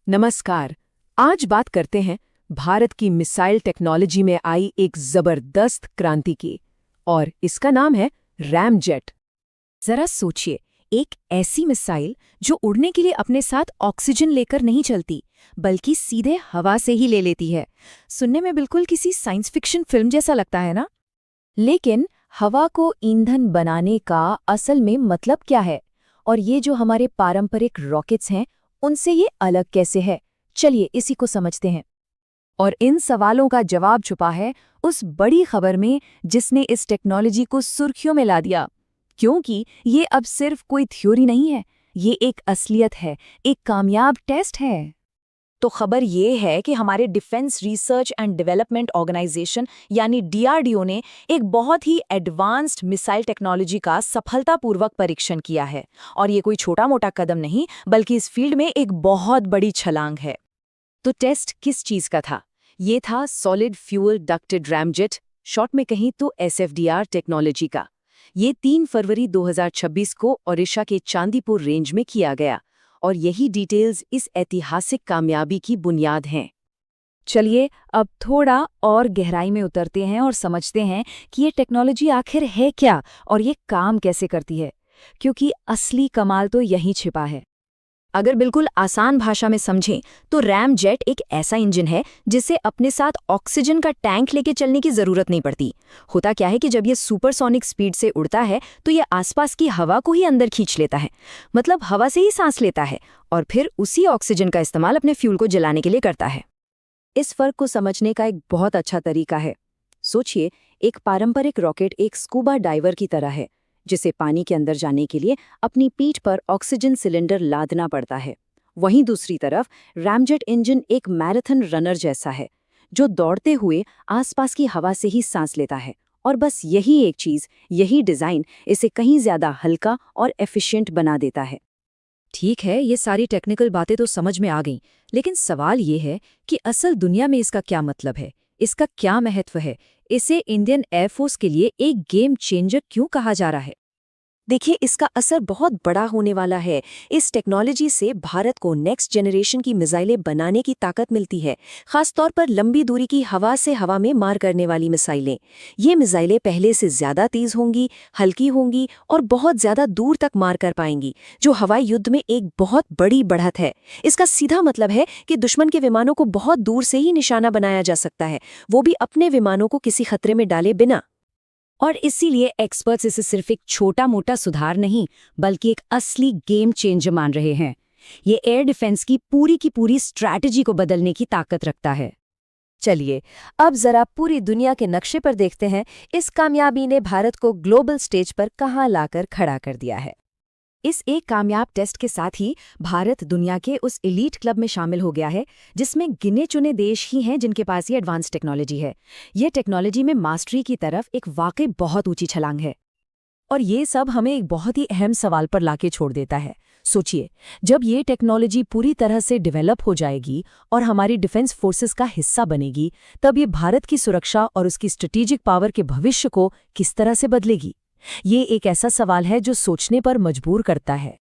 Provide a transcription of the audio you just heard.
नमस्कार। आज बात करते हैं भारत की मिसाइल टेक्नोलॉजी में आई एक जबरदस्त क्रांति की, और इसका नाम है रैमजेट। जरा सोचिए, एक ऐसी मिसाइल जो उड़ने के लिए अपने साथ ऑक्सीजन लेकर नहीं चलती, बल्कि सीधे हवा से ही ले लेती है। सुनने में बिल्कुल किसी साइंस फिक्शन फिल्म जैसा लगता है ना? लेकिन हवा को ईंधन बनाने का असल में मतलब क्या है? और ये जो हमारे पारंपरिक रॉकेट्स हैं, उनसे ये अलग कैसे है? चलिए इसी को समझते हैं। और इन सवालों का जवाब छुपा है उस बड़ी खबर में जिसने इस टेक्नोलॉजी को सुर्खियों में ला दिया। क्योंकि ये अब सिर्फ कोई थ्योरी नहीं है, ये एक असलियत है, एक कामयाब टेस्ट है। तो खबर ये है कि हमारे defence research and development organisation यानी डीआरडीओ ने एक बहुत ही एडवांस्ड मिसाइल टेक्नोलॉजी का सफलतापूर्वक परीक्षण किया है। और ये कोई छोटा मोटा कदम नहीं, बल्कि इस फील्ड में एक बहुत बड़ी छलांग है। तो टेस्ट किस चीज़ का था? ये था solid fuel ducted ramjet, short में कहीं तो एसएफडीआर टेक्नोलॉजी का। ये 3 फरवरी 2026 को ओडिशा के चांदीपुर रेंज में किया गया, और यही डिटेल्स इस ऐतिहासिक कामयाबी की बुनियाद हैं। चलिए अब थोड़ा और गहराई में उतरते हैं और समझते हैं कि ये टेक्नोलॉजी आखिर है क्या और ये काम कैसे करती है, क्योंकि असली कमाल तो यहीं छिपा है। अगर बिल्कुल आसान भाषा में समझें तो रैमजेट एक ऐसा इंजन है जिसे अपने साथ ऑक्सीजन का टैंक लेके चलने की जरूरत नहीं पड़ती। होता क्या है कि जब ये सुपरसोनिक स्पीड से उड़ता है तो ये आसपास की हवा को ही अंदर खींच लेता है, मतलब हवा से ही सांस लेता है, और फिर उसी ऑक्सीजन का इस्तेमाल अपने फ्यूल को जलाने के लिए करता है। इस फर्क को समझने का एक बहुत अच्छा तरीका है। सोचिए, एक पारंपरिक रॉकेट एक स्कूबा डाइवर की तरह है, जिसे पानी के अंदर जाने के लिए अपनी पीठ पर ऑक्सीजन सिलेंडर लादना पड़ता है। वहीं दूसरी तरफ रैमजेट इंजन एक मैराथन रनर जैसा है, जो दौड़ते हुए आसपास की हवा से ही सांस लेता है। और बस यही एक चीज़, यही डिज़ाइन इसे कहीं ज़्यादा हल्का और एफिशिएंट बना देता है। ठीक है, ये सारी टेक्निकल बातें तो समझ में आ गईं, लेकिन सवाल ये है कि असल दुनिया में इसका क्या मतलब है, इसका क्या महत्व है? इसे इंडियन एयरफोर्स के लिए एक गेम चेंजर क्यों कहा जा रहा है? देखिए, इसका असर बहुत बड़ा होने वाला है। इस टेक्नोलॉजी से भारत को नेक्स्ट जनरेशन की मिसाइलें बनाने की ताकत मिलती है, खासतौर पर लंबी दूरी की हवा से हवा में मार करने वाली मिसाइलें। ये मिसाइलें पहले से ज़्यादा तेज होंगी, हल्की होंगी और बहुत ज़्यादा दूर तक मार कर पाएंगी, जो हवाई युद्ध में एक बहुत बड़ी बढ़त है। इसका सीधा मतलब है कि दुश्मन के विमानों को बहुत दूर से ही निशाना बनाया जा सकता है, वो भी अपने विमानों को किसी खतरे में डाले बिना। और इसीलिए एक्सपर्ट्स इसे सिर्फ एक छोटा मोटा सुधार नहीं, बल्कि एक असली गेम चेंजर मान रहे हैं। ये एयर डिफेंस की पूरी स्ट्रैटेजी को बदलने की ताकत रखता है। चलिए अब जरा पूरी दुनिया के नक्शे पर देखते हैं, इस कामयाबी ने भारत को ग्लोबल स्टेज पर कहाँ लाकर खड़ा कर दिया है। इस एक कामयाब टेस्ट के साथ ही भारत दुनिया के उस एलीट क्लब में शामिल हो गया है, जिसमें गिने चुने देश ही हैं जिनके पास ये एडवांस टेक्नोलॉजी है। ये टेक्नोलॉजी में मास्टरी की तरफ एक वाकई बहुत ऊंची छलांग है। और ये सब हमें एक बहुत ही अहम सवाल पर लाके छोड़ देता है। सोचिए, जब ये टेक्नोलॉजी पूरी तरह से डेवलप हो जाएगी और हमारी डिफेंस फोर्सेस का हिस्सा बनेगी, तब ये भारत की सुरक्षा और उसकी स्ट्रेटेजिक पावर के भविष्य को किस तरह से बदलेगी? ये एक ऐसा सवाल है जो सोचने पर मजबूर करता है।